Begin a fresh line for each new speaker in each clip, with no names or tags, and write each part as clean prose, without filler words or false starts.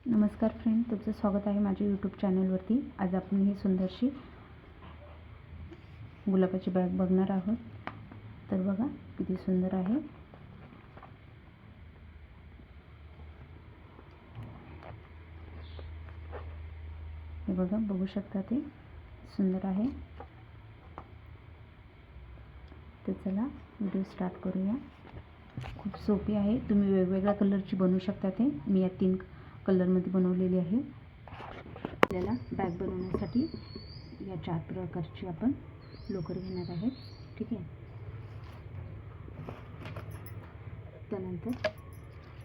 नमस्कार फ्रेंड, तुमचं स्वागत आहे माझ्या यूट्यूब चॅनलवरती। आज आपण ही सुंदरशी गुलाबाची बॅग बघणार आहोत। तर बघा किती सुंदर आहे। हे बघा, बघू शकता ते सुंदर आहे। तर चला व्हिडिओ स्टार्ट करूया। खूप सोपी आहे, तुम्ही वेगवेगळ्या कलरची बनवू शकता। ते मी या 3 कलरमध्ये बनवलेली आहे। आपल्याला बॅग बनवण्यासाठी या 4 प्रकारची आपण लोकर घेणार आहे, ठीक आहे। त्यानंतर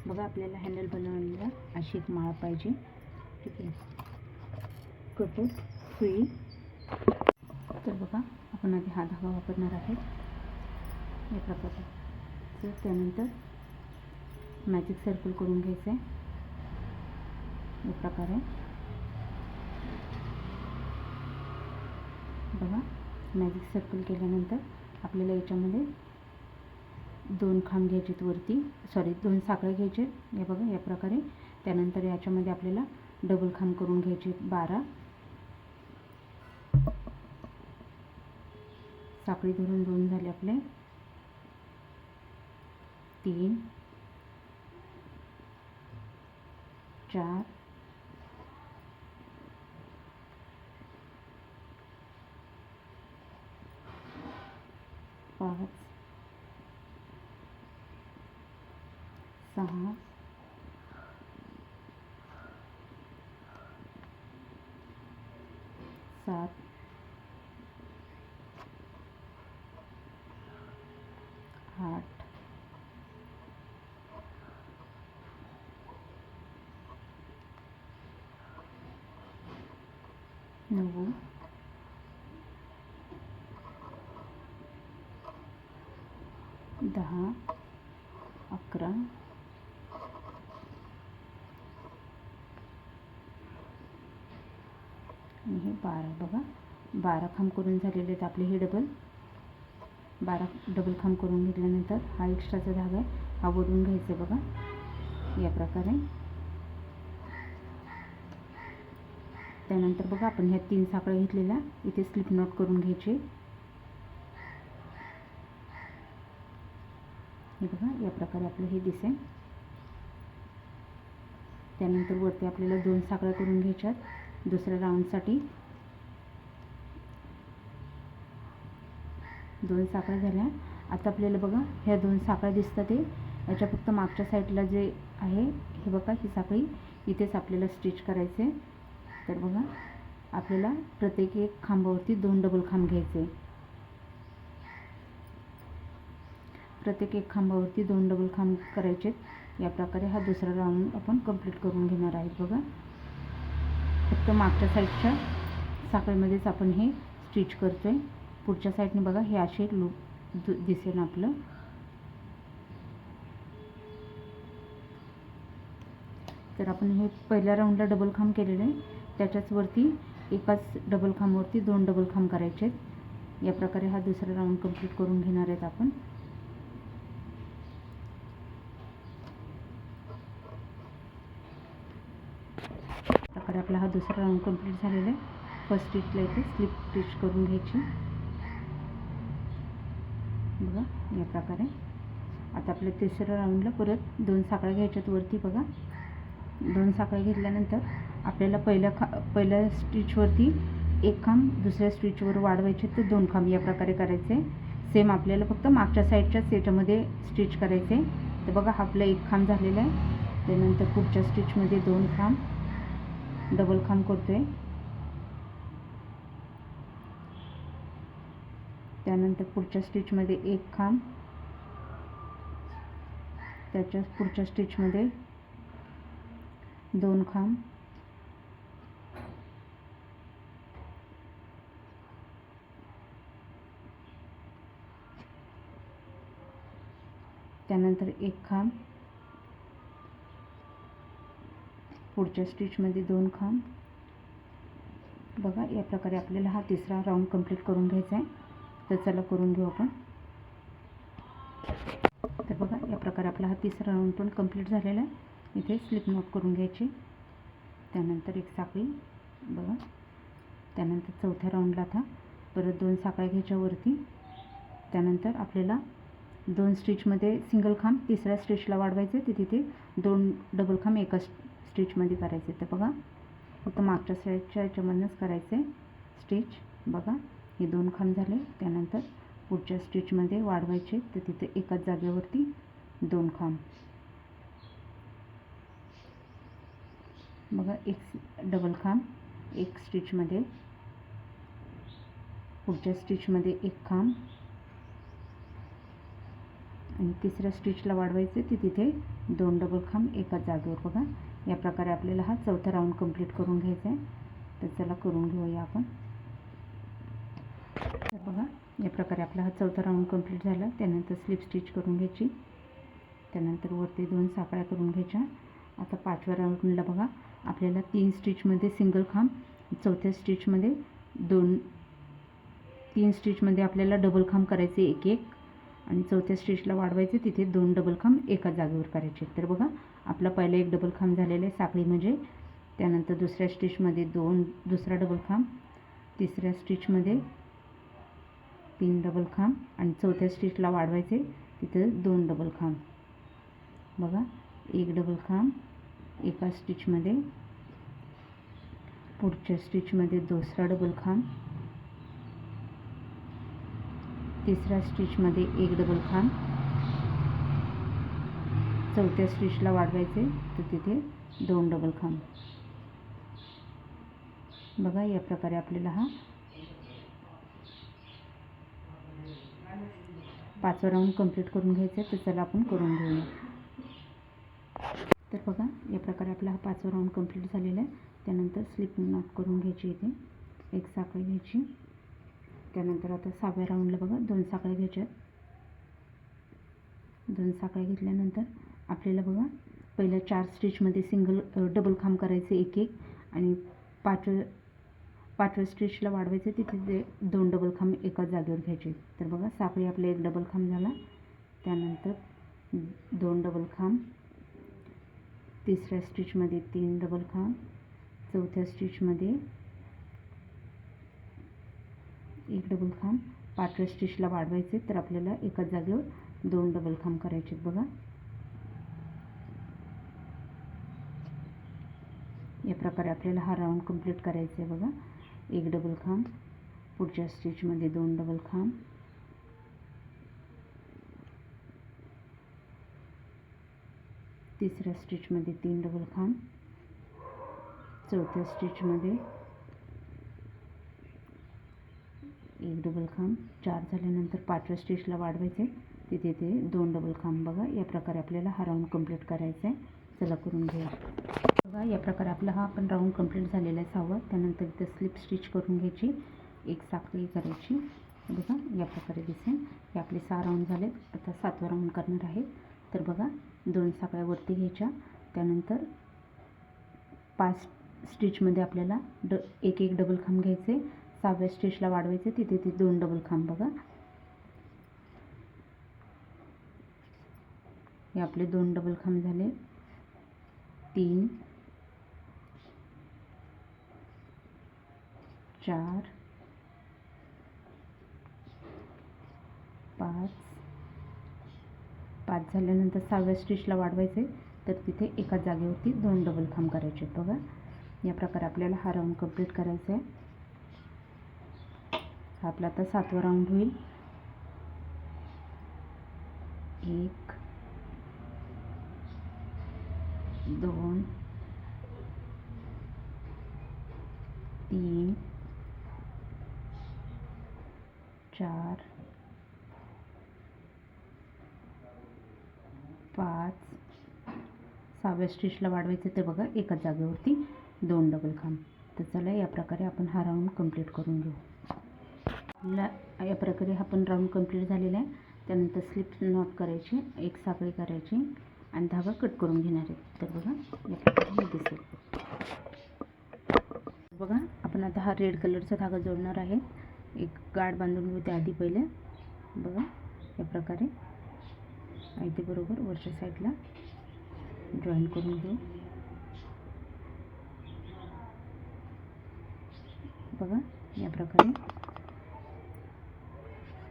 बघा, आपल्याला हँडल बनवायला अशी एक माळ पाहिजे, ठीक आहे। कटर, सुई। तर बघा, आपण आधी हा धागा वापरणार आहे या प्रकारे। तर त्यानंतर मॅजिक सर्कल करून घ्यायचं आहे या प्रकारे। बघा, मॅजिक सर्कल केल्यानंतर आपल्याला याच्यामध्ये 2 खांब घ्यायचे वरती, 2 साखळ्या घ्यायचे या बघा या प्रकारे। त्यानंतर याच्यामध्ये आपल्याला डबल खांब करून घ्यायचे 12 साखळी धरून 2 झाले आपले, 3 4 5 6 7 8 9 10 11 आणि हे 12। बघा, 12 खांब करून झालेले आहेत आपले। हे 12 डबल खांब करून घेतल्यानंतर हा एक्स्ट्राचा धागा आहे, हा वडून घ्यायचा बघा या प्रकारे। त्यानंतर बघा, आपण ह्या 3 साखळ्या घेतलेल्या इथे स्लिप नॉट करून घ्यायचे। हे बघा या प्रकारे आपलं हे दिसेल। त्यानंतर वरती आपल्याला 2 साखळ्या करून घ्यायच्यात दुसऱ्या राऊंडसाठी। 2 साखळ्या झाल्या। आता आपल्याला बघा ह्या 2 साखळ्या दिसतात ते याच्या फक्त मागच्या साईडला जे आहे हे बघा, ही साखळी इथेच आपल्याला स्टिच करायचे। तर बघा, आपल्याला प्रत्येक एक खांबावरती 2 डबल खांब घ्यायचे। प्रत्येक एक खांबावरती 2 डबल खांब करायचे। या प्रकारे हा दुसरा राऊंड आपण कंप्लीट करून घेणार आहोत। बघा, फक्त मागच्या साईडच्या साखळीमध्येच आपण हे स्टिच करतोय। पुढच्या साईडने बघा हे असे लूप दिसेल आपलं। तर आपण हे पहिल्या राऊंडला डबल खांब केलेले आहे, त्याच्याच वरती एकाच डबल खांबावरती 2 डबल खांब करायचे। या प्रकारे हा दुसरा राऊंड कंप्लीट करून घेणार आहेत आपण। प्रकारे आपला हा दुसरा राऊंड कंप्लीट झालेला आहे। फर्स्ट स्टिचला इथे स्लिप स्टिच करून घ्यायची बघा या प्रकारे। आता आपल्या तिसऱ्या राऊंडला परत 2 साखळ्या घ्यायच्यात वरती बघा। 2 साखळ्या घेतल्यानंतर आपल्याला पहिल्या स्टिचवरती एक खांब दुसऱ्या स्टिचवर वाढवायचे, तर 2 खांब या प्रकारे करायचे। सेम आपल्याला फक्त मागच्या साईडच्याच याच्यामध्ये स्टिच करायचे। तर बघा, हा आपला एक खांब झालेला आहे। त्यानंतर पुढच्या स्टिचमध्ये 2 खांब डबल खांब करतोय। त्यानंतर पुढच्या स्टिचमध्ये 1 खांब, त्याच्या पुढच्या स्टिचमध्ये 2 खांब, त्यानंतर 1 खांब, पुढच्या स्टिचमध्ये 2 खांब। बघा या प्रकारे आपल्याला हा तिसरा राऊंड कंप्लीट करून घ्यायचा आहे। तर चला करून घेऊ आपण। तर बघा या प्रकारे आपला हा तिसरा राऊंड पण कंप्लीट झालेला आहे। इथे स्लिप नॉट करून घ्यायची। त्यानंतर एक साखळी बघा. त्यानंतर चौथ्या राऊंडला आता परत 2 साखळ्या घ्यायच्या वरती. त्यानंतर आपल्याला 2 स्टिचमध्ये सिंगल खांब तिसऱ्या स्टिचला वाढवायचे, ते तिथे 2 डबल खांब एका स्टिचमध्ये करायचे. तर बघा फक्त मागच्या साईडच्या याच्यामधूनच करायचे स्टिच. बघा हे 2 खांब झाले. त्यानंतर पुढच्या स्टिचमध्ये वाढवायचे, तर तिथे एकाच जागेवरती 2 खांब. बघा एक डबल खांब एक स्टिचमध्ये, पुढच्या स्टिचमध्ये एक खांब आणि तिसऱ्या स्टिचला वाढवायचे, ते तिथे 2 डबल खांब एकाच जागेवर. बघा या प्रकारे आपल्याला हा चौथा राऊंड कंप्लीट करून घ्यायचा आहे. तर चला करून घेऊया आपण. तर बघा या प्रकारे आपला हा चौथा राऊंड कंप्लीट झाला. त्यानंतर स्लिप स्टिच करून घ्यायची. त्यानंतर वरती 2 साखळ्या करून घ्यायच्या. आता 5व्या राऊंडला बघा आपल्याला 3 स्टिचमध्ये सिंगल खांब, चौथ्या स्टिचमध्ये 3 स्टिचमध्ये आपल्याला डबल खांब करायचे एक एक आणि चौथ्या स्टिचला वाढवायचे, तिथे 2 डबल खांब एका जागेवर करायचे. तर बघा आपला पहिला एक डबल खांब झालेला आहे साखळी म्हणजे. त्यानंतर दुसऱ्या स्टिचमध्ये दुसरा डबल खांब, तिसऱ्या स्टिचमध्ये 3 डबल खांब आणि चौथ्या स्टिचला वाढवायचे, तिथे 2 डबल खांब. बघा एक डबल खांब एका स्टिचमध्ये, पुढच्या स्टिचमध्ये दुसरा डबल खांब, तिसऱ्या स्टिचमध्ये एक डबल खांब, चौथ्या स्टिचला वाढवायचे, तर तिथे 2 डबल खांब. बघा या प्रकारे आपल्याला हा 5वा राऊंड कंप्लीट करून घ्यायचा आहे. तर चला आपण करून घेऊया. तर बघा या प्रकारे आपला हा 5वा राऊंड कंप्लीट झालेला आहे. त्यानंतर स्लिप नॉट करून घ्यायची. इथे एक साखळी घ्यायची. त्यानंतर आता 6व्या राऊंडला बघा 2 साखळ्या घ्यायच्या. 2 साखळ्या घेतल्यानंतर आपल्याला बघा पहिल्या 4 स्टिचमध्ये डबल खांब करायचे एक एक आणि 5व्या स्टिचला वाढवायचे, तिथे 2 डबल खांब एकाच जागेवर घ्यायचे. तर बघा साखळी आपला एक डबल खांब झाला. त्यानंतर 2 डबल खांब, तिसऱ्या स्टिचमध्ये 3 डबल खांब, चौथ्या स्टिचमध्ये एक डबल खांब, 5व्या स्टिचला वाढवायचे, तर आपल्याला एकाच जागेवर 2 डबल खांब करायचे. बघा या प्रकारे आपल्याला हा राऊंड कंप्लीट करायचा आहे. बघा एक डबल खांब, पुढच्या स्टिचमध्ये 2 डबल खांब, तिसऱ्या स्टिचमध्ये 3 डबल खांब, चौथ्या स्टिचमध्ये एक डबल खांब, 4 झाल्यानंतर 5व्या स्टिचला वाढवायचे, तिथे 2 डबल खांब. बघा या प्रकारे आपल्याला हा राऊंड कंप्लीट करायचा आहे. चला करून घेऊया. बघा या प्रकारे आपला हा आपण राऊंड कंप्लीट झालेला आहे 6वा. त्यानंतर इथे स्लिप स्टिच करून घ्यायची, एक साखळी करायची. बघा या प्रकारे दिसेल. हे आपले 6 राऊंड झालेत. आता 7वा राऊंड करणार आहे. तर बघा 2 साखळ्या वरती घ्यायच्या. त्यानंतर 5 स्टिचमध्ये आपल्याला एक एक डबल खांब घ्यायचे, 6व्या स्टिचला वाढवायचे, तिथे 2 डबल खांब. बघा हे आपले 2 डबल खांब झाले. 3 4 5 झाल्यानंतर 6व्या स्टिचला वाढवायचे, तर तिथे एका जागेवरती 2 डबल खांब करायचे. बघा या प्रकारे आपल्याला हा राऊंड कंप्लीट करायचा आहे. हा आपला आता 7वा राऊंड होईल. 1 2 3 4 5 6व्या स्टिचला वाढवायचे, तर बघा एकाच जागेवरती 2 डबल खांब. तर चला या प्रकारे आपण हा राऊंड कंप्लीट करून घेऊ. या प्रकारे हा पण राऊंड कंप्लीट झालेला आहे. त्यानंतर स्लिप नॉट करायची, एक साखळी करायची आणि धागा कट करून घेणार आहे. तर बघा या प्रकारे दिसेल. बघा आपण आता हा रेड कलरचा धागा जोडणार आहे. एक गाठ बांधून घेऊ त्याआधी पहिले. बघा या प्रकारे इथे बरोबर वरच्या साईडला जॉईन करून घेऊ. बघा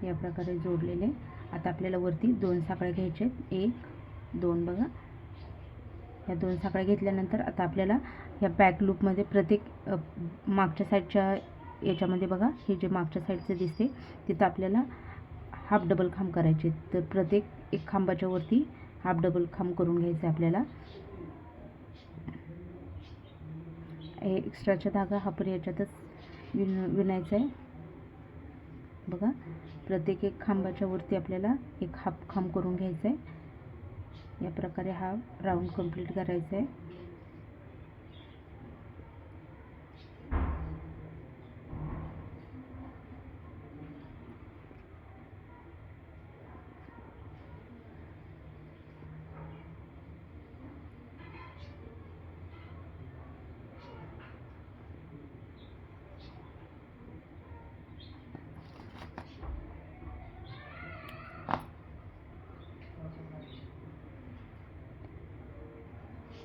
या प्रकारे जोडलेले. आता आपल्याला वरती 2 साखळ्या घ्यायच्या आहेत, 1 2 बघा. या 2 साखळ्या घेतल्यानंतर आता आपल्याला ह्या बॅक लूपमध्ये प्रत्येक मागच्या साईडच्या याच्यामध्ये बघा, हे जे मागच्या साईडचे दिसते तिथं आपल्याला हाफ डबल खांब करायचे. तर प्रत्येक एक खांबाच्या वरती हाफ डबल खांब करून घ्यायचे आपल्याला. हे एक्स्ट्राचा धागा हा पण याच्यातच विणायचा आहे बघा. प्रत्येक एक खांबाच्या वरती आपल्याला एक हाफ खांब करून घ्यायचा आहे. या प्रकारे हा राऊंड कंप्लीट करायचा आहे.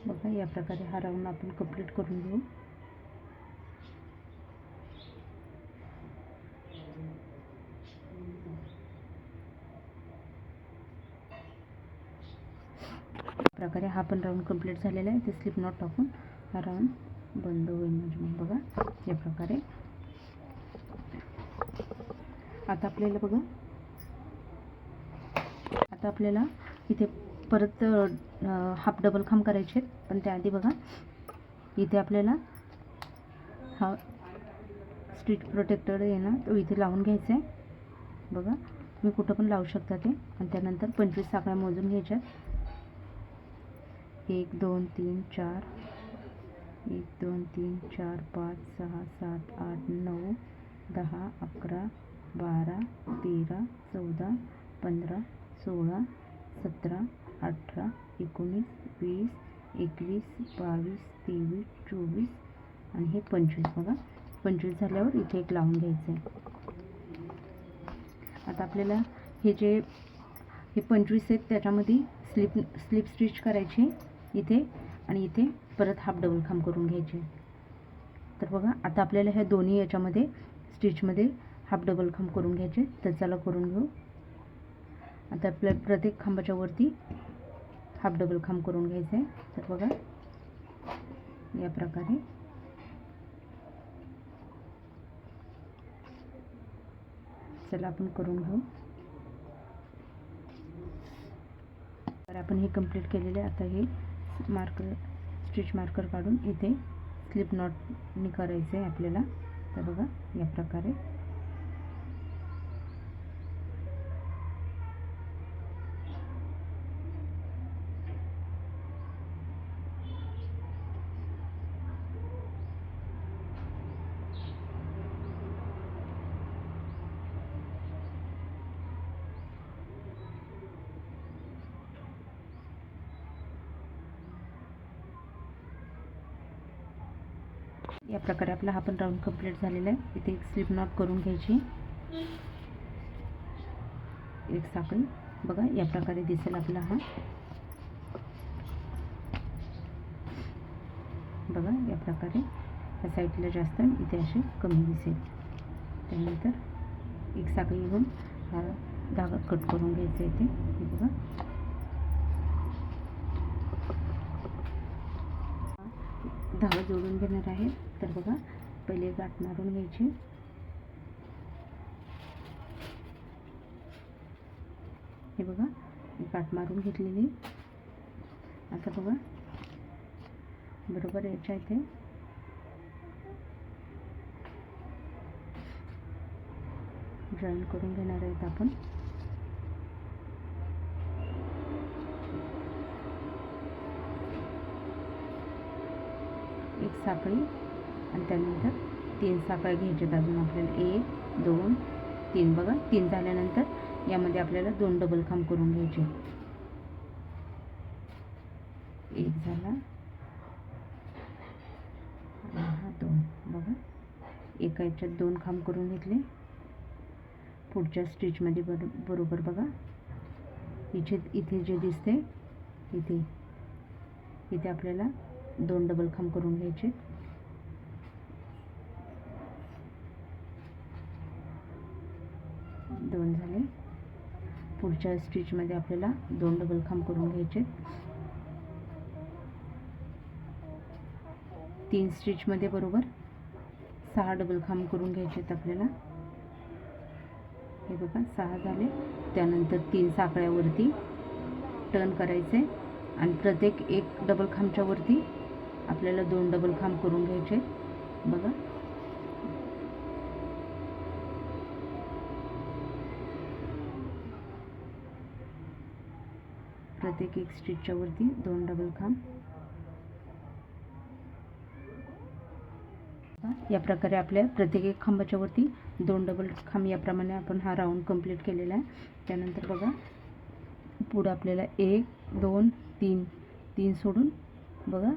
बघा या प्रकारे हा राऊंड आपण कंप्लीट करून घेऊ. प्रकारे हा पण राऊंड कंप्लीट झालेला आहे. ते स्लिप नॉट टाकून हा राऊंड बंद होईल म्हणजे मग बघा या प्रकारे. आता आपल्याला इथे परत हाफ डबल खांब करायचे आहेत. पण त्याआधी बघा इथे आपल्याला हा स्टिच प्रोटेक्टर आहे ना, तो इथे लावून घ्यायचा आहे बघा. तुम्ही कुठं पण लावू शकता ते. आणि त्यानंतर 25 साखळ्या मोजून घ्यायच्या. 1 2 3 4 1 2 3 4 5 6 7 8 9 10 11 12 13 14 15 16 17 18 19 20 21 22 23 24 आणि हे 25 बघा. 25 झाल्यावर इथे एक लावून घ्यायचं आहे. आता आपल्याला हे 25 आहेत त्याच्यामध्ये स्लिप स्टिच करायची इथे आणि इथे परत हाफ डबल खांब करून घ्यायचे. तर बघा आता आपल्याला ह्या दोन्ही याच्यामध्ये स्टिचमध्ये हाफ डबल खांब करून घ्यायचे. तर चला करून घेऊ. आता आपल्या प्रत्येक खांबाच्या वरती हाफ डबल खांब करून घ्यायचे आहे. तर बघा या प्रकारे. चला आपण करून घेऊ. तर आपण हे कंप्लीट केलेले. आता हे स्टिच मार्कर काढून इथे स्लिप नॉटनी करायचं आहे आपल्याला. तर बघा या प्रकारे. या प्रकारे आपला हा पण राऊंड कंप्लीट झालेला आहे. इथे एक स्लिप नॉट करून घ्यायची, एक साखळी बघा या प्रकारे दिसेल आपला हा. बघा या प्रकारे या साईडला जास्त इथे असे कमी दिसेल. त्यानंतर एक साखळी घेऊन हा धागा कट करून घ्यायचा इथे. हे बघा धागा जोडून घेणार आहे. तर बघा पहिले गाठ मारून घ्यायची. हे बघा गाठ मारून घेतलेली. आता बघा बरोबर याच्या इथे जॉईन करून घेणार आहेत आपण. एक साखळी आणि त्यानंतर 3 साखळ्या घ्यायच्यात अजून आपल्याला. 1 2 3 बघा. 3 झाल्यानंतर यामध्ये आपल्याला 2 डबल खांब करून घ्यायचे. एक झाला आणि हा 2 बघा. एका याच्यात 2 खांब करून घेतले. पुढच्या स्टिचमध्ये बरोबर बघा इथे जे दिसते इथे आपल्याला 2 डबल खांब करून घ्यायचे. 2 झाले. पुढच्या स्टिचमध्ये आपल्याला 2 डबल खांब करून घ्यायचे. 3 स्टिचमध्ये बरोबर 6 डबल खांब करून घ्यायचे आहेत आपल्याला. हे बघा 6 झाले. त्यानंतर 3 साखळ्यावरती टर्न करायचे आणि प्रत्येक एक डबल खांबच्या वरती आपल्याला 2 डबल खांब करून घ्यायचे. बघा प्रत्येक एक स्टिचच्या वरती 2 डबल खांब. या प्रकारे आपल्या प्रत्येक एक खांबाच्या वरती 2 डबल खांब याप्रमाणे आपण हा राऊंड कंप्लीट केलेला आहे. त्यानंतर बघा पुढे आपल्याला 1 2 3 3 सोडून बघा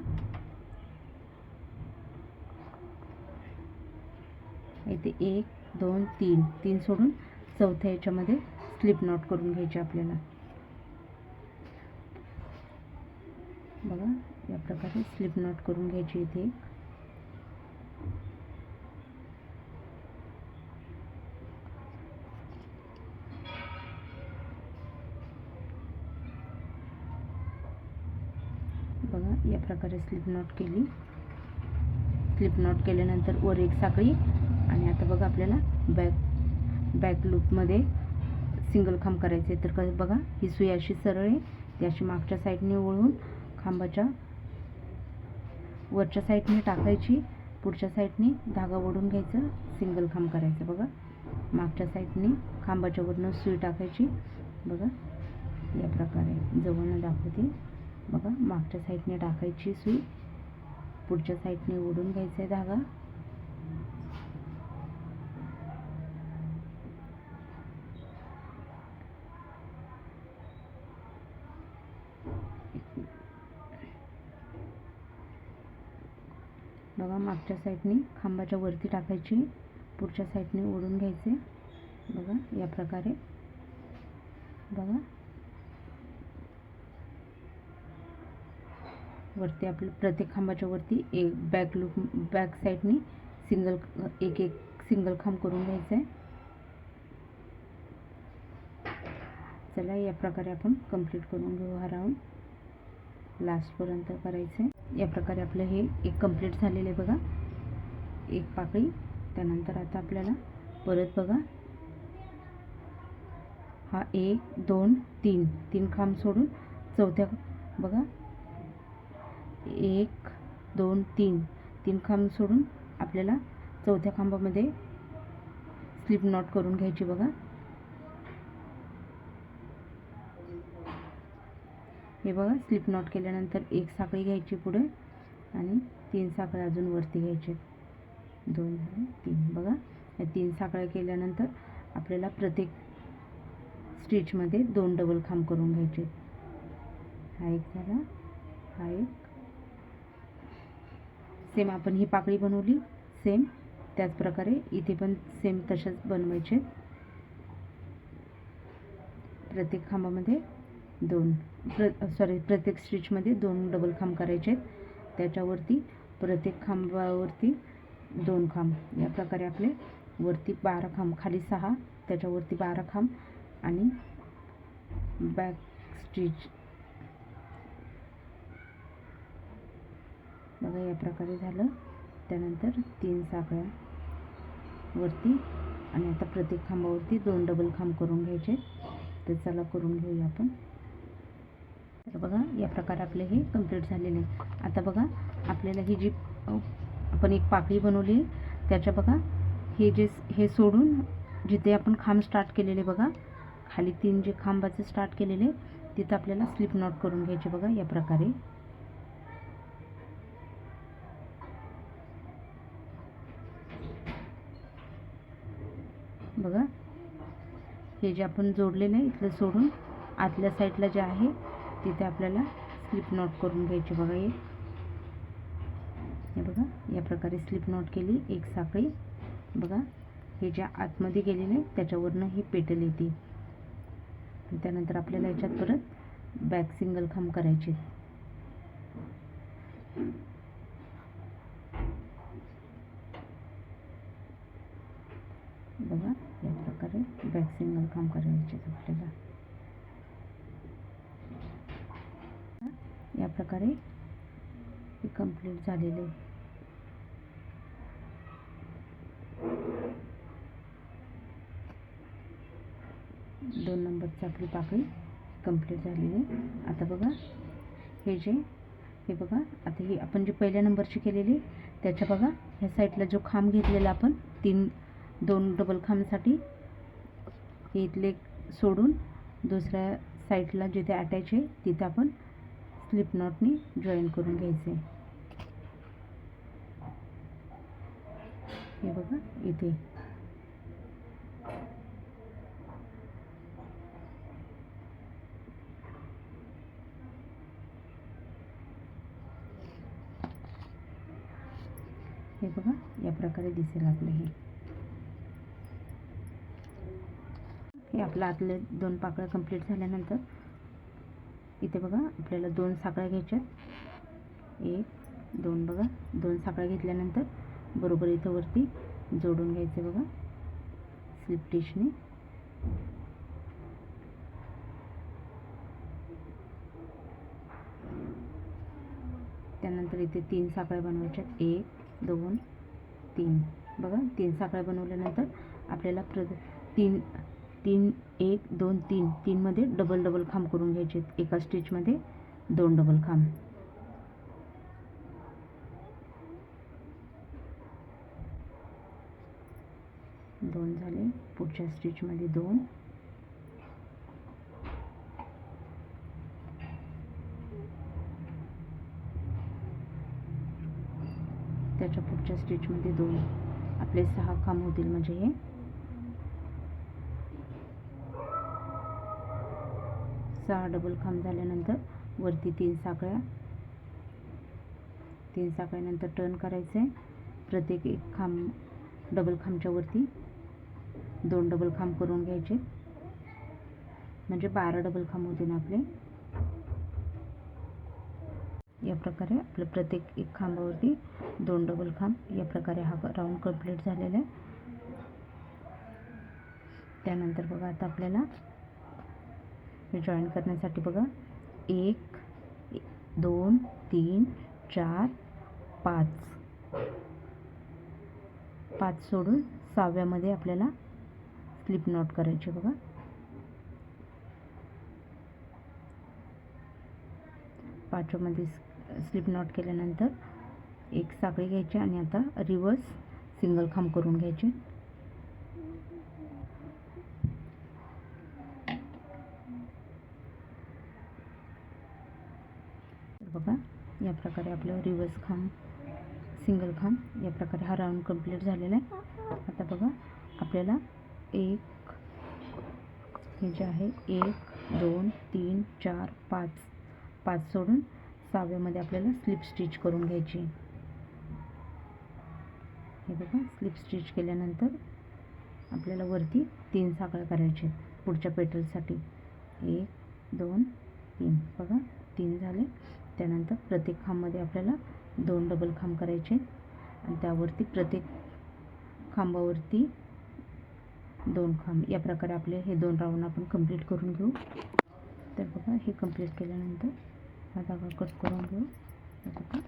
इथे 1 2 3 3 सोडून चौथ्या याच्यामध्ये स्लिप नॉट करून घ्यायचे आपल्याला. बघा या प्रकारे स्लिप नॉट करून घ्यायची इथे. बघा या प्रकारे स्लिप नॉट केली. स्लिप नॉट केल्यानंतर वर एक साखळी आणि आता बघा आपल्याला बॅक लूपमध्ये सिंगल खांब करायचे. तर कसं बघा ही सुई अशी सरळ आहे, ती अशी मागच्या साईडने वळून खांबाच्या वरच्या साईडने टाकायची, पुढच्या साईडने धागा ओढून घ्यायचं, सिंगल खांब करायचं. बघा मागच्या साईडने खांबाच्या वरनं सुई टाकायची. बघा या प्रकारे जवळनं दाखवते. बघा मागच्या साईडने टाकायची सुई, पुढच्या साईडने ओढून घ्यायचा आहे धागा. बघा मागच्या साईडने खांबाच्या वरती टाकायची, पुढच्या साईडने ओढून घ्यायचे. बघा या प्रकारे. बघा वरती आपल्या प्रत्येक खांबाच्या वरती एक बॅक साईडने एक सिंगल खांब करून घ्यायचा आहे. चला या प्रकारे आपण कंप्लीट करून घेऊ हा राऊंड लास्टपर्यंत करायचं आहे. या प्रकारे आपलं हे एक कंप्लीट झालेलं आहे. बघा एक पाकळी. त्यानंतर आता आपल्याला परत बघा हा 1 2 3 3 खांब सोडून चौथ्या बघा 1 2 3 3 खांब सोडून आपल्याला चौथ्या खांबामध्ये स्लिप नॉट करून घ्यायची. बघा हे बघा स्लिप नॉट केल्यानंतर एक साखळी घ्यायची पुढे आणि 3 साखळ्या अजून वरती घ्यायचे. 2 झाले 3. बघा या 3 साखळ्या केल्यानंतर आपल्याला प्रत्येक स्टिचमध्ये 2 डबल खांब करून घ्यायचे. हा एक झाला, हा एक. सेम आपण ही पाकळी बनवली सेम त्याच प्रकारे इथे पण सेम तशाच बनवायचे. प्रत्येक खांबामध्ये प्रत्येक स्टिचमध्ये 2 डबल खांब करायचे. त्याच्यावरती प्रत्येक खांबावरती 2 खांब. या प्रकारे आपले वरती 12 खांब, खाली 6, त्याच्यावरती 12 खांब आणि बॅक स्टिच. बघा या प्रकारे झालं. त्यानंतर 3 साखळ्या वरती आणि आता प्रत्येक खांबावरती 2 डबल खांब करून घ्यायचे. तर चला करून घेऊया आपण. तर बघा या प्रकारे आपले हे कंप्लीट झालेले आहे. आता बघा आपल्याला ही जी आपण एक पाकळी बनवली त्याच्या बघा हे सोडून जिथे आपण खांब स्टार्ट केलेले बघा खाली 3 जे खांबाचे स्टार्ट केलेले तिथं आपल्याला स्लिप नॉट करून घ्यायचे. बघा या प्रकारे. बघा हे जे आपण जोडलेलं आहे इथलं सोडून आतल्या साईडला जे आहे तिथे आपल्याला स्लिप नॉट करून घ्यायचे. बघा हे बघा या प्रकारे स्लिप नॉट केली एक साखळी. बघा हे ज्या आतमध्ये गेलेलं आहे त्याच्यावरनं ही पेटल येते. त्यानंतर आपल्याला याच्यात परत बॅक सिंगल खांब करायचे. बघा या प्रकारे प्रकारे बॅक सिंगल खांब करायचे आपल्याला. या प्रकारे हे कंप्लीट झालेले. दोन नंबरची आपली पाकळी कंप्लीट झालेली आहे. आता बघा हे बघा, आता ही आपण जी पहिल्या नंबरची केलेली त्याच्या बघा ह्या साईडला जो खांब घेतलेला आपण दोन डबल खांबसाठी हे इथले सोडून दुसऱ्या साईडला जिथे अटॅच आहे तिथे आपण स्लिप नॉटनी जॉईन करून घ्यायचे. हे बघा इथे हे बघा या प्रकारे दिसेल आपलं. हे आपलं आतले दोन पाकळ्या कंप्लीट झाल्यानंतर इथे बघा आपल्याला 2 साकळ्या घ्यायच्यात. 1 2 बघा 2 साकळ्या घेतल्यानंतर बरोबर इथं वरती जोडून घ्यायचे बघा स्लिप टिशने. त्यानंतर इथे 3 साकळ्या बनवायच्यात. 1 2 3 बघा 3 साकळ्या बनवल्यानंतर आपल्याला 3 1 2 3 मध्ये डबल खांब करून घ्यायचे. एका स्टिचमध्ये 2 डबल खांब. दोन झाले. पुढच्या स्टिचमध्ये 2. त्याच्या पुढच्या स्टिचमध्ये 2. आपले 6 खांब होतील. म्हणजे हे 6 डबल खांब झाल्यानंतर वरती 3 साकळ्यानंतर टर्न करायचे. प्रत्येक एक खांब डबल खांबच्या वरती 2 डबल खांब करून घ्यायचे. म्हणजे 12 डबल खांब होतील आपले. या प्रकारे आपलं प्रत्येक एक खांबावरती 2 डबल खांब. या प्रकारे हा राऊंड कंप्लीट झालेला आहे. त्यानंतर बघा आता आपल्याला हे जॉईन करण्यासाठी बघा 1 2 3 4 5 सोडून 6व्यामध्ये आपल्याला स्लिप नॉट करायचे बघा. 5व्यामध्ये स्लिप नॉट केल्यानंतर एक साखळी घ्यायची आणि आता रिवर्स सिंगल खांब करून घ्यायचे. बघा या प्रकारे आपलं रिवर्स खांब सिंगल खांब या प्रकारे हा राऊंड कंप्लीट झालेला आहे. आता बघा आपल्याला हे जे आहे 1 2 3 4 5 सोडून 6व्यामध्ये आपल्याला स्लिप स्टिच करून घ्यायची. हे बघा स्लिप स्टिच केल्यानंतर आपल्याला वरती 3 साखळ्या करायचे पुढच्या पेटलसाठी. 1 2 3 बघा 3 झाले. त्यानंतर प्रत्येक खांबामध्ये आपल्याला 2 डबल खांब करायचे आणि त्यावरती प्रत्येक खांबावरती 2 खांब. या प्रकारे आपले हे 2 राऊंड आपण कंप्लीट करून घेऊ. तर बघा हे कंप्लीट केल्यानंतर हा धागा कट करून घेऊ. बघा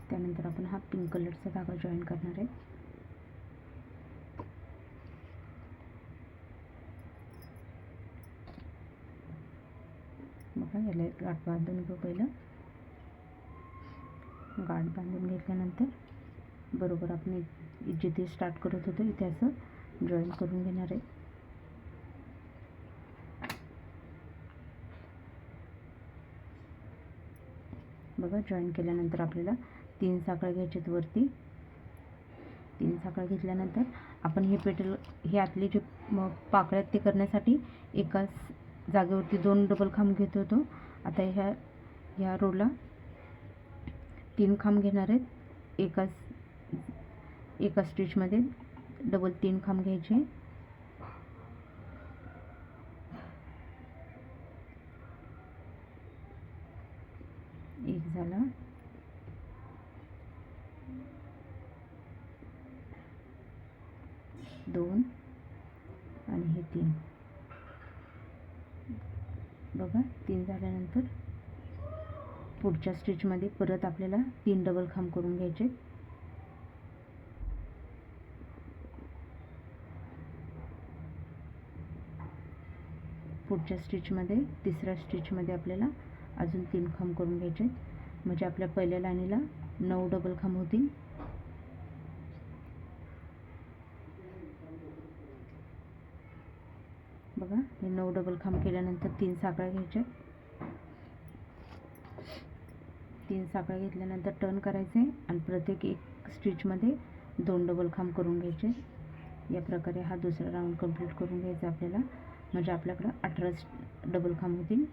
त्यानंतर आपण हा पिंक कलरचा धागा जॉईन करणार आहे. बघा याला एक गाठ बांधून घेऊ. पहिलं गाठ बांधून घेतल्यानंतर बरोबर आपण जिथे स्टार्ट करत होतो इथे असं जॉईन करून घेणार आहे. बघा जॉईन केल्यानंतर आपल्याला 3 साखळ्या घ्यायच्यात वरती तीन साखळ्या घेतल्यानंतर आपण हे पेटल हे आतले जे पाकळ्यात ते करण्यासाठी एकाच जागेवरती 2 डबल खांब घेत होतो. आता ह्या रोला 3 खांब घेणार आहेत. एका स्टिचमध्ये डबल 3 खांब घ्यायचे. एक झाला, 2 आणि हे 3. बघा 3 झाल्यानंतर पुढच्या स्टिचमध्ये परत आपल्याला 3 डबल खांब करून घ्यायचे. पुढच्या स्टिचमध्ये तिसऱ्या स्टिचमध्ये आपल्याला अजून 3 खांब करून घ्यायचे. म्हणजे आपल्या पहिल्या लाईनीला 9 डबल खांब होतील. बघा हे 9 डबल खांब केल्यानंतर 3 साखळ्या घ्यायच्या. 3 साखळ्या घेतल्यानंतर टर्न करायचे आणि प्रत्येक एक स्टिचमध्ये 2 डबल खांब करून घ्यायचे. या प्रकारे हा दुसरा राऊंड कंप्लीट करून घ्यायचा आपल्याला. म्हणजे आपल्याकडे 18 डबल खांब होतील.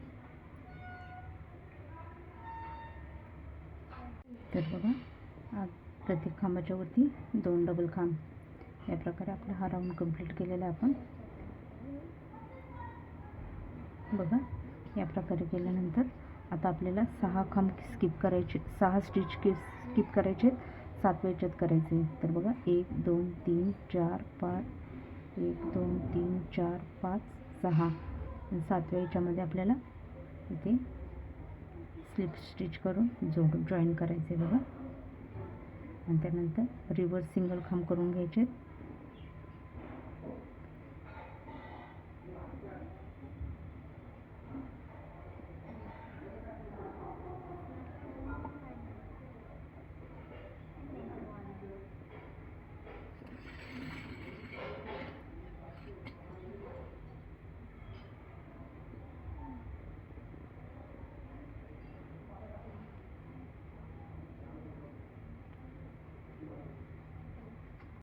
तर बघा प्रत्येक खांबाच्या वरती 2 डबल खांब. या प्रकारे आपला हा राऊंड कंप्लीट केलेला आहे आपण. बघा या प्रकारे केल्यानंतर आता आपल्याला 6 खांब स्किप करायचे, 6 स्टिच स्किप करायचे, 7व्या याच्यात करायचे. तर बघा 1 2 3 4 5, 1 2 3 4 5 6. 7व्या याच्यामध्ये आपल्याला इथे स्लिप स्टिच करून जॉईन करायचे. बघा आणि त्यानंतर रिवर्स सिंगल खांब करून घ्यायचे.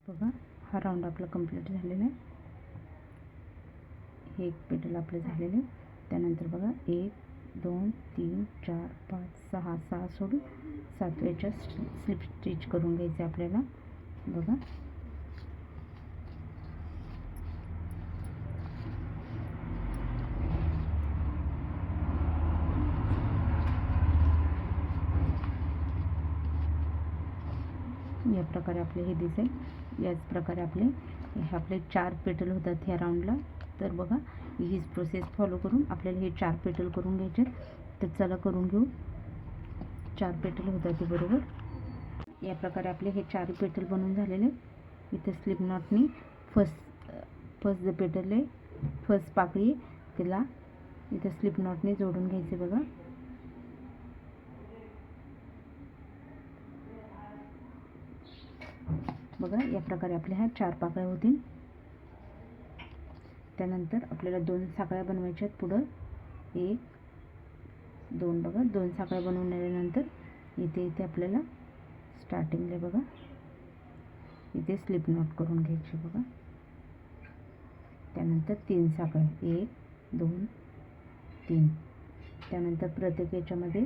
बघा हा राऊंड आपला कंप्लीट झालेला आहे. हे एक पेटल आपलं झालेलं आहे. त्यानंतर बघा 1 2 3 4 5 6 6 सोडून 7व्याच्या स्लिप स्टिच करून घ्यायचे आपल्याला. बघा या प्रकारे आपले हे दिसेल. याच प्रकारे आपले 4 पेटल होतात ह्या राऊंडला. तर बघा हीच प्रोसेस फॉलो करून आपल्याला हे 4 पेटल करून घ्यायचे. तर चला करून घेऊ. 4 पेटल होतात ते बरोबर. या प्रकारे आपले हे 4 पेटल बनवून झालेले. इथे स्लिप नॉटनी फर्स्ट जे पेटल आहे, फर्स्ट पाकळी त्याला इथे स्लिप नॉटने जोडून घ्यायचे. बघा बघा या प्रकारे आपल्या ह्या 4 पाकळ्या होतील. त्यानंतर आपल्याला 2 साखळ्या बनवायच्या आहेत. पुढं 1 2 बघा 2 साखळ्या बनवून झाल्यानंतर इथे आपल्याला स्टार्टिंगला बघा इथे स्लिप नॉट करून घ्यायची. बघा त्यानंतर 3 साखळ्या 1 2 3. त्यानंतर प्रत्येक याच्यामध्ये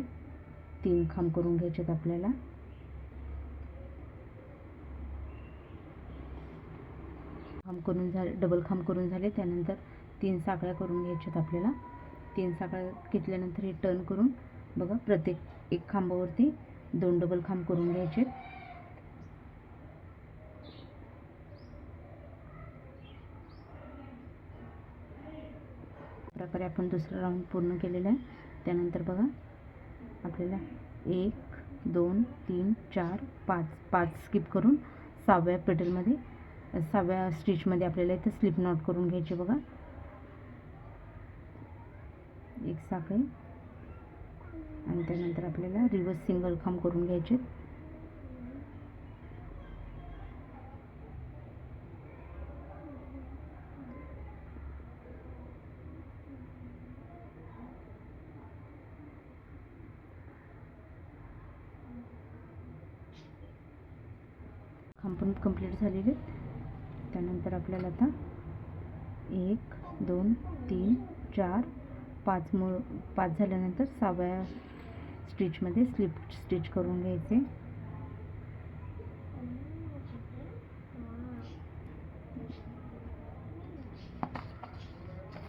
3 खांब करून घ्यायचे आपल्याला. डबल खांब करून झाले. त्यानंतर 3 साखळ्या करून घ्यायच्यात आपल्याला. 3 साखळ्या घेतल्यानंतर हे टर्न करून बघा प्रत्येक एक खांबावरती 2 डबल खांब करून घ्यायचे. प्रकारे आपण दुसरा राऊंड पूर्ण केलेला आहे. त्यानंतर बघा आपल्याला 1 2 3 4 5 स्किप करून 6व्या पेटलमध्ये 6व्या स्टिचमध्ये आपल्याला इथे स्लिप नॉट करून घ्यायचे. बघा एक साखळी आणि त्यानंतर आपल्याला रिवर्स सिंगल खांब करून घ्यायचे. खांब पण कंप्लीट झालेले आहेत. त्यानंतर आपल्याला आता 1 2 3 4 5 झाल्यानंतर 6व्या स्टिचमध्ये स्लिप स्टिच करून घ्यायचे.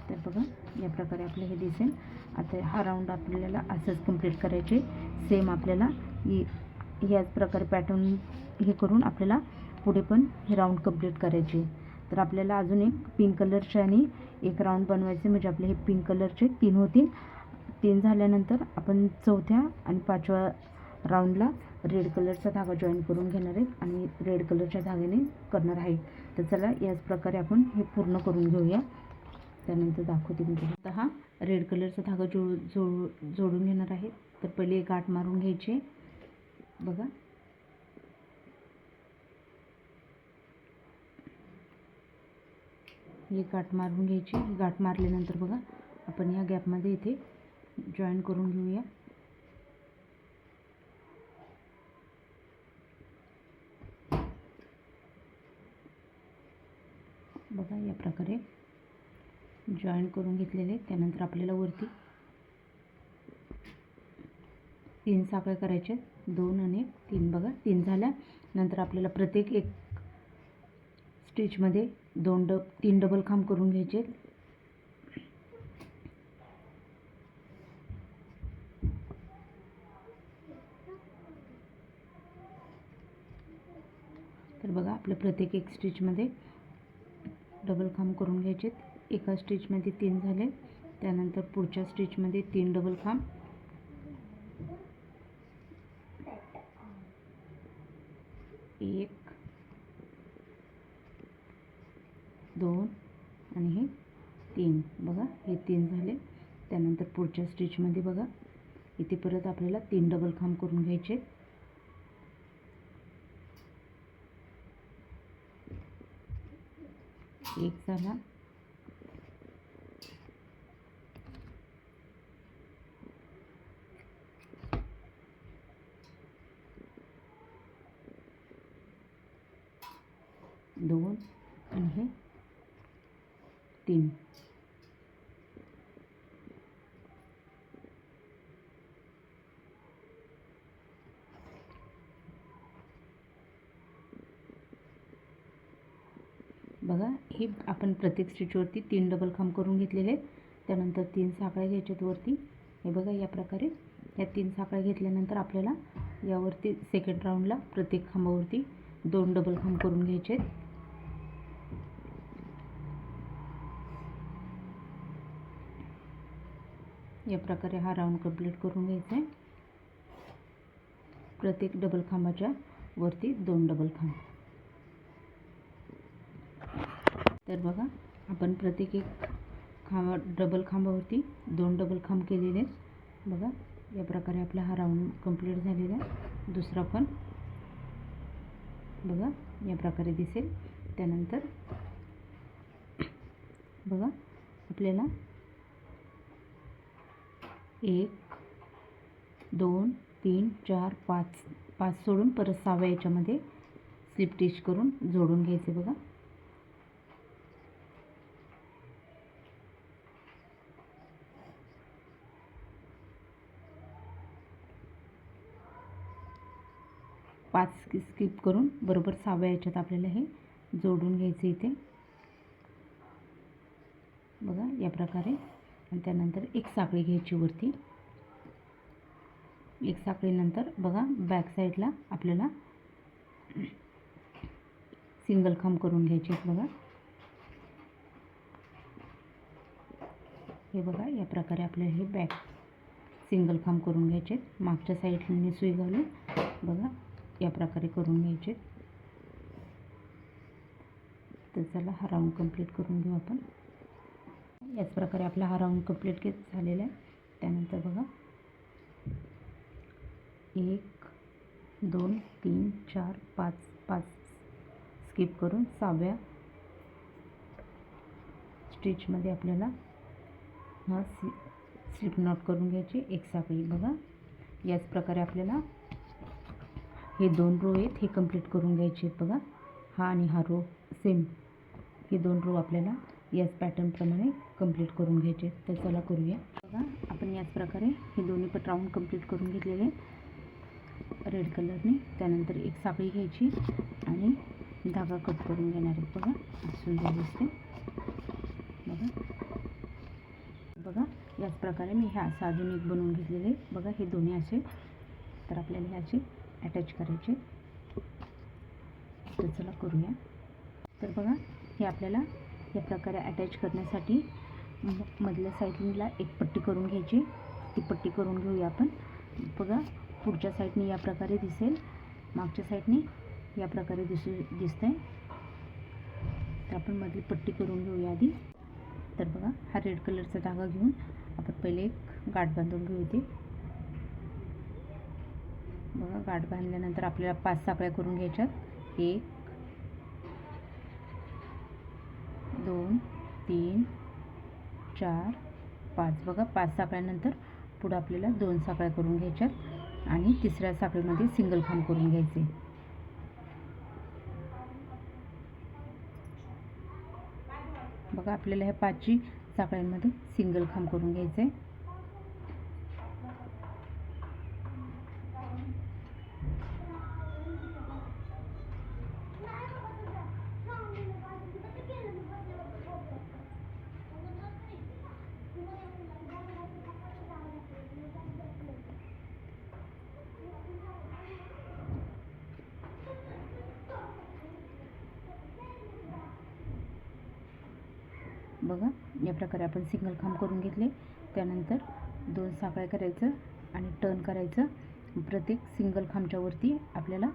तर बघा या प्रकारे आपलं हे दिसेल. आता हा राऊंड आपल्याला असंच कंप्लीट करायचे. सेम आपल्याला याच प्रकारे पॅटर्न हे करून आपल्याला पुढे पण हे राऊंड कंप्लीट करायचे. तर आपल्याला अजून एक पिंक कलरचे आणि एक राऊंड बनवायचे, म्हणजे आपले हे पिंक कलरचे 3 होतील. 3 झाल्यानंतर आपण 4थ्या आणि 5व्या राऊंडला रेड कलरचा धागा जॉईन करून घेणार आहेत आणि रेड कलरच्या धाग्याने करणार आहे. तर चला याच प्रकारे आपण हे पूर्ण करून घेऊया. त्यानंतर दाखवते मी तुम्हाला. हा रेड कलरचा धागा जोडून घेणार आहे. तर पहिले एक गाठ मारून घ्यायची बघा. ही गाठ मारून घ्यायची. ही गाठ मारल्यानंतर बघा आपण या गॅपमध्ये इथे जॉईन करून घेऊया. बघा या प्रकारे जॉईन करून घेतलेले. त्यानंतर आपल्याला वरती 3 साखळ्या करायच्या, 2 आणि 3. बघा 3 झाल्या. नंतर आपल्याला प्रत्येक एक स्टिचमध्ये 3 डबल खांब करून घ्यायचे. तर बघा आपल्या प्रत्येक एक स्टिचमध्ये डबल खांब करून घ्यायचे. एका स्टिचमध्ये 3 झाले. त्यानंतर पुढच्या स्टिचमध्ये 3 डबल खांब, 1 2 आणि हे 3. बघा हे 3 झाले. त्यानंतर पुढच्या स्टिचमध्ये बघा इथे परत आपल्याला 3 डबल खांब करून घ्यायचे. 1 झाला, 2 आणि हे 3. बघा हे आपण प्रत्येक स्टिचवरती 3 डबल खांब करून घेतलेले आहेत. त्यानंतर 3 साखळ्या घ्यायच्यात वरती. हे बघा या प्रकारे या 3 साखळ्या घेतल्यानंतर आपल्याला यावरती सेकंड राऊंडला प्रत्येक खांबावरती 2 डबल खांब करून घ्यायचे. या प्रकारे हा राऊंड कंप्लीट करून घ्यायचा आहे. प्रत्येक डबल खांबाच्या वरती 2 डबल खांब. तर बघा आपण प्रत्येक एक डबल खांबावरती 2 डबल खांब केलेले आहेत. बघा या प्रकारे आपला हा राऊंड कंप्लीट झालेला आहे. दुसरा पण बघा या प्रकारे दिसेल. त्यानंतर बघा आपल्याला 1 2 3 4 5 सोडून परत 6व्या याच्यामध्ये स्लिप स्टिच करून जोडून घ्यायचे. बघा पाच स्किप करून बरोबर 6व्या याच्यात आपल्याला हे जोडून घ्यायचे इथे. बघा या प्रकारे. आणि त्यानंतर एक साखळी घ्यायची वरती. एक साखळीनंतर बघा बॅक साईडला आपल्याला सिंगल खांब करून घ्यायचे. बघा हे बघा या प्रकारे आपल्याला हे बॅक सिंगल खांब करून घ्यायचे. मागच्या साईडने सुई घालून बघा या प्रकारे करून घ्यायचे. तर चला हा राऊंड कंप्लीट करून घेऊ आपण. याच प्रकारे आपला हा राऊंड कंप्लीट झालेला आहे. त्यानंतर बघा 1 2 3 4 5 स्किप करून 6व्या स्टिचमध्ये आपल्याला हा स्लिप नॉट करून घ्यायची. एक साखळी. बघा याच प्रकारे आपल्याला हे 2 रो आहेत हे कंप्लीट करून घ्यायचे आहेत बघा. हा आणि हा रो सेम, हे 2 रो आपल्याला याच पॅटर्नप्रमाणे कंप्लीट करून घ्यायचे. तर चला करूया. बघा आपण याच प्रकारे हे दोन्ही पण राऊंड कंप्लीट करून घेतलेले रेड कलरने. त्यानंतर एक साखळी घ्यायची आणि धागा कट करून घेणार आहेत बघा. सुंदर दिसते बघा. याच प्रकारे मी ह्या अजून एक बनवून घेतलेले बघा. हे दोन्ही असे तर आपल्याला हे असे अटॅच करायचे. तर चला करूया. तर बघा हे आपल्याला या प्रकारे अटॅच करण्यासाठी मधल्या साईडला एक पट्टी करून घ्यायची. ती पट्टी करून घेऊया आपण. बघा पुढच्या साईडने या प्रकारे दिसेल, मागच्या साईडने या प्रकारे दिसतंय. तर आपण मधली पट्टी करून घेऊया आधी. तर बघा हा रेड कलरचा धागा घेऊन आपण पहिले एक गाठ बांधून घेऊ. इथे बघा गाठ बांधल्यानंतर आपल्याला 5 साखळ्या करून घ्यायच्यात. 1 2 3 4 5 बघा. 5 साखळ्यानंतर पुढे आपल्याला 2 साखळ्या करून घ्यायच्यात आणि तिसऱ्या साखळीमध्ये सिंगल खांब करून घ्यायचे. बघा आपल्याला ह्या 5 साखळ्यांमध्ये सिंगल खांब करून घ्यायचे. बघा या प्रकारे आपण सिंगल खांब करून घेतले. त्यानंतर 2 साखळ्या करायचं आणि टर्न करायचं. प्रत्येक सिंगल खांबच्या वरती आपल्याला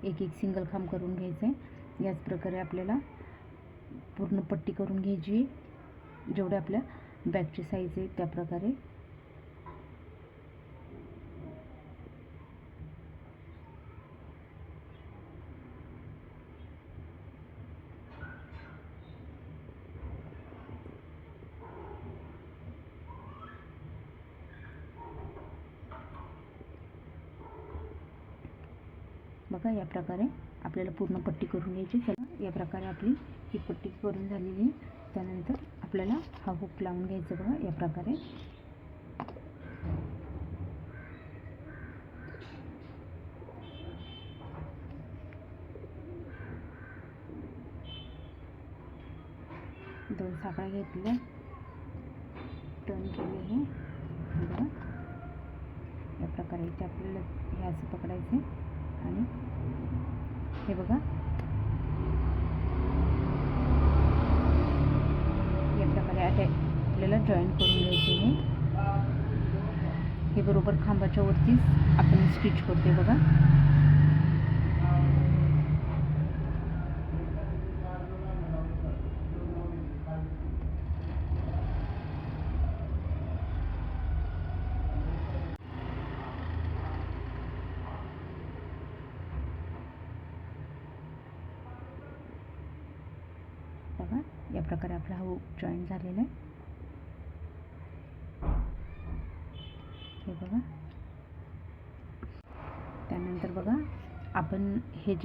एक सिंगल खांब करून घ्यायचं आहे. याच प्रकारे आपल्याला पूर्ण पट्टी करून घ्यायची. जेवढे आपल्या बॅगची साईज आहे त्या प्रकारे. बघा या प्रकारे आपल्याला पूर्ण पट्टी करून घ्यायची. चला या प्रकारे आपली ही पट्टी करून झालेली. त्यानंतर आपल्याला हा हुक लावून घ्यायचा बघा या प्रकारे. दोन साखळ्या घेतल्या, टर्न केले हे बघा या प्रकारे. इथे आपल्याला हे असं पकडायचे आणि हे बघा या प्रकारे आपल्याला जॉईन करून घ्यायचे. हे बरोबर खांबाच्या वरतीच आपण स्टिच करते बघा. बघा या प्रकारे आपला हा जॉईन झालेला आहे. हे बघा. त्यानंतर बघा आपण हे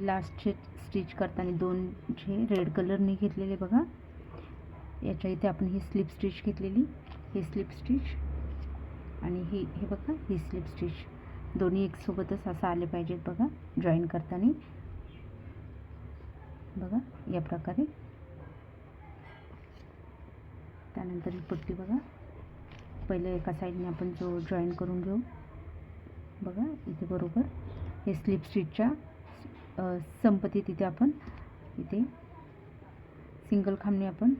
लास्टचे स्टिच करताना 2 जे रेड कलरने घेतलेले बघा, याच्या इथे आपण ही स्लिप स्टिच घेतलेली, हे स्लिप स्टिच आणि हे बघा ही स्लिप स्टिच, दोन्ही एक सोबतच असं आले पाहिजेत बघा जॉईन करताना. बघा या प्रकारे. त्यानंतर ही पट्टी बघा पहिले एका साईडने आपण जॉईन करून घेऊ. बघा इथे बरोबर हे स्लिप स्टिचच्या संपत्ती तिथे आपण इथे सिंगल खांबने आपण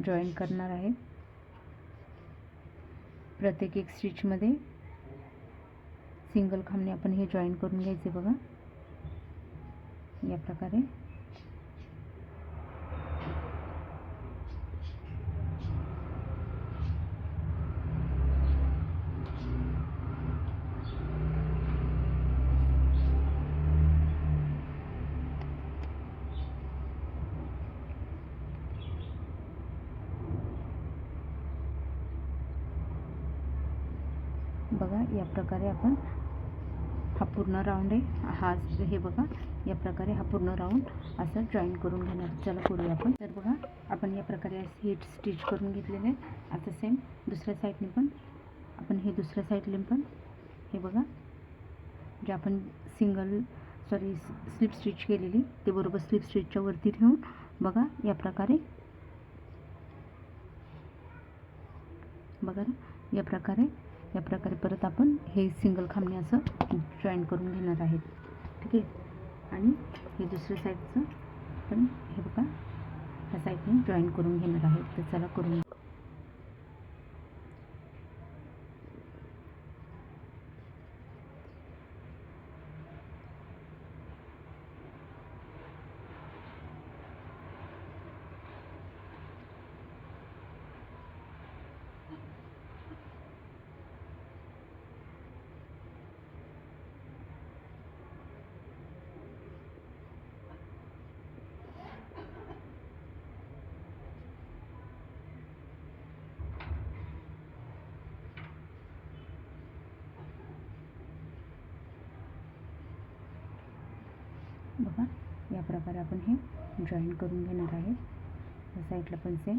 जॉईन करणार आहे. प्रत्येक एक स्टिचमध्ये सिंगल खांबने आपण हे जॉईन करून घ्यायचे बघा या प्रकारे. बघा या प्रकारे आपण हा पूर्ण राऊंड आहे, हा हे बघा या प्रकारे हा पूर्ण राऊंड असं जॉईन करून घेणार. चला करूया आपण. तर बघा आपण या प्रकारे हे स्टिच करून घेतलेले आहे. आता सेम दुसऱ्या साईडने पण आपण हे दुसऱ्या साईडने पण हे बघा जे आपण स्लिप स्टिच केलेली ते बरोबर स्लिप स्टिचच्या वरती ठेवून बघा या प्रकारे बघा ना, या प्रकारे परत आपण हे सिंगल खांबने असं जॉईन करून घेणार आहेत. ठीक आहे. आणि हे दुसऱ्या साईडचं पण हे बघा ह्या साईडने जॉईन करून घेणार आहेत. तर चला करून बघा या प्रकारे आपण हे जॉईन करून घेणार आहे. या साईडला पण सेम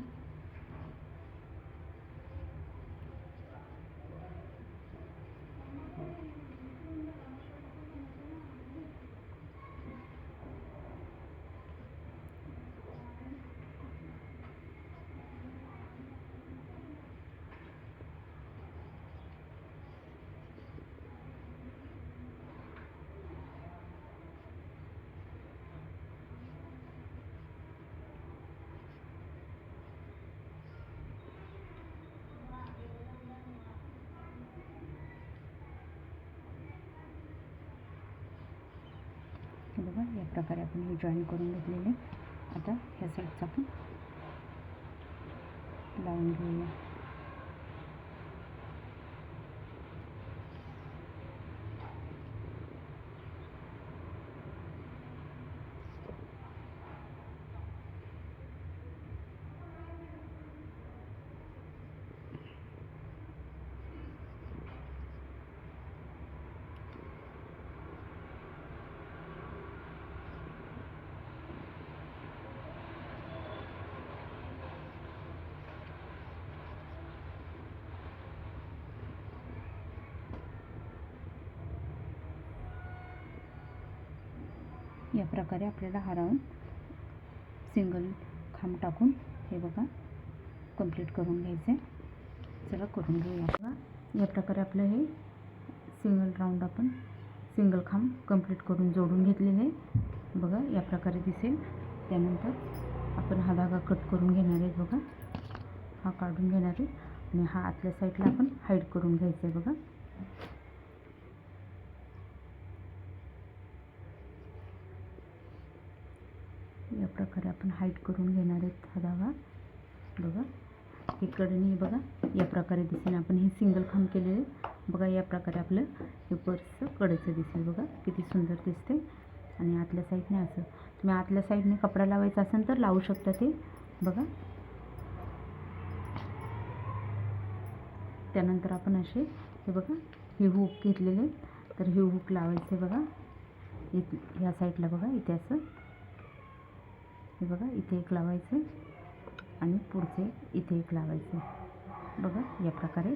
बघा या प्रकारे आपण हे जॉईन करून घेतलेले. आता ह्या साईडचा पण लावून घेऊया. या प्रकारे आपल्याला हा राऊंड सिंगल खांब टाकून हे बघा कंप्लीट करून घ्यायचं आहे. चला करून घेऊया. बघा या प्रकारे आपलं हे सिंगल राऊंड आपण सिंगल खांब कंप्लीट करून जोडून घेतलेले आहे. बघा या प्रकारे दिसेल. त्यानंतर आपण हा धागा कट करून घेणार आहे. बघा हा काढून घेणार आहे आणि हा आतल्या साईडला आपण हाईड करून घ्यायचं आहे. बघा या प्रकारे आपण हाईड करून घेणार आहेत हा धागा. बघा इकडे बघा या प्रकारे दिसेल. आपण हे सिंगल खांब केलेले बघा या प्रकारे आपलं हे पर्सचं कडेचं दिसेल. बघा किती सुंदर दिसते. आणि आतल्या साईडने असं तुम्ही आतल्या साईडने कपडा लावायचा असेल तर लावू शकता ते. बघा त्यानंतर आपण असे हे बघा हे हुक घेतलेले तर हे हुक लावायचे. बघा इथे ह्या साईडला बघा इथे असं हे बघा इथे एक लावायचं आणि पुढचे इथे एक लावायचं. बघा या प्रकारे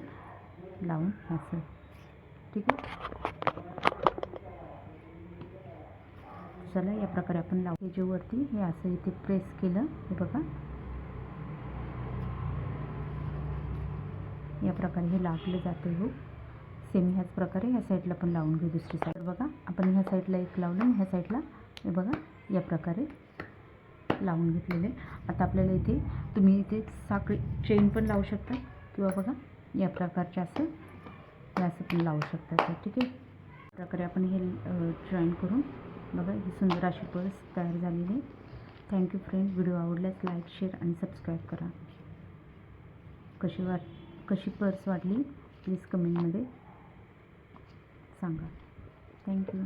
लावून असं. ठीक आहे. चला या प्रकारे आपण लावू. हे जे वरती हे असं इथे प्रेस केलं हे बघा या प्रकारे हे लावलं जातं. हो सेम ह्याच प्रकारे ह्या साईडला पण लावून घेऊ. दुसरी साईड बघा आपण ह्या साईडला एक लावलं आणि ह्या साईडला हे बघा या प्रकारे लावून घेतलेले. आता आपल्याला इथे तुम्ही इथे साखळी चेन पण लावू शकता किंवा बघा या प्रकारचे असं हे असं पण लावू शकता. तर ठीक आहे. प्रकारे आपण हे जॉईन करून बघा ही सुंदर अशी पर्स तयार झालेली आहे. Thank you friend. व्हिडिओ आवडल्यास लाईक शेअर आणि सबस्क्राईब करा. कशी पर्स वाटली प्लीज कमेंटमध्ये सांगा. थँक्यू.